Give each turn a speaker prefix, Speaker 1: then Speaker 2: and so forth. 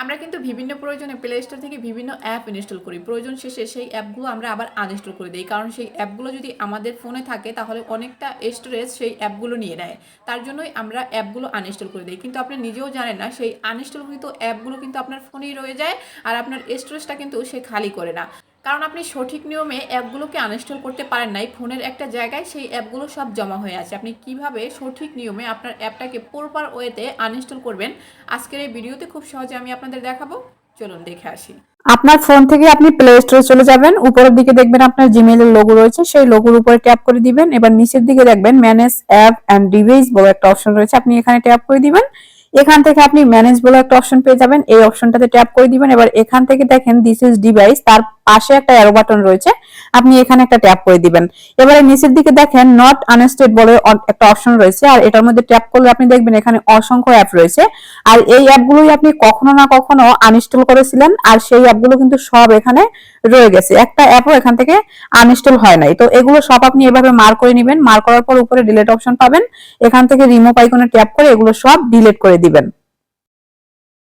Speaker 1: আমরা কিন্তু বিভিন্ন প্রয়োজনে প্লে স্টোর থেকে বিভিন্ন অ্যাপ ইনস্টল করি, প্রয়োজন শেষে সেই অ্যাপগুলো আমরা আবার আনইনস্টল করে দিই, কারণ সেই অ্যাপগুলো যদি আমাদের ফোনে থাকে তাহলে অনেকটা স্টোরেজ সেই অ্যাপগুলো নিয়ে নেয়। তার জন্যই আমরা অ্যাপগুলো আনইনস্টল করে দিই, কিন্তু আপনি নিজেও জানেন না সেই আনইনস্টলকৃত অ্যাপগুলো কিন্তু আপনার ফোনেই রয়ে যায়, আর আপনার স্টোরেজটা কিন্তু সে খালি করে না, কারণ আপনি সঠিক নিয়মে অ্যাপগুলোকে আনইনস্টল করতে পারেন নাই। ফোনের একটা জায়গায় সেই অ্যাপগুলো সব জমা হয়ে আছে। আপনি কিভাবে সঠিক নিয়মে আপনার অ্যাপটাকে প্রপার ওয়েতে আনইনস্টল করবেন, আজকের এই ভিডিওতে খুব সহজে আমি আপনাদের দেখাবো। চলুন দেখে আসি।
Speaker 2: আপনার ফোন থেকে আপনি প্লে স্টোরে চলে যাবেন, উপরের দিকে দেখবেন আপনার জিমেইলের লোগো রয়েছে, সেই লোগোর উপরে ট্যাপ করে দিবেন। এবার নিচের দিকে দেখবেন ম্যানেজ অ্যাপ এন্ড ডিভাইস বলে একটা অপশন রয়েছে, আপনি এখানে ট্যাপ করে দিবেন। এখান থেকে আপনি ম্যানেজ বলে একটা অপশন পেয়ে যাবেন, এই অপশনটাতে ট্যাপ করে দিবেন। এবার এখান থেকে দেখেন দিস ইজ ডিভাইস, তার পাশে একটা অ্যারো বাটন রয়েছে, আপনি এখানে একটা ট্যাপ করে দিবেন। এবারে নিচের দিকে দেখেন নট আনইনস্টলড বলে একটা অপশন রয়েছে, আর এটার মধ্যে ট্যাপ করলে আপনি দেখবেন এখানে অসংখ্য অ্যাপ রয়েছে, আর এই অ্যাপগুলোই আপনি কখনো না কখনো আনইনস্টল করেছিলেন, আর সেই অ্যাপগুলো কিন্তু সব এখানে রয়ে গেছে, একটা অ্যাপও এখান থেকে আনইনস্টল হয় নাই। তো এগুলো সব আপনি এভাবে মার্ক করে নেবেন, মার্ক করার পর উপরে ডিলিট অপশন পাবেন, এখান থেকে রিমুভ আইকনে ট্যাপ করে এগুলো সব ডিলিট করে দিবেন।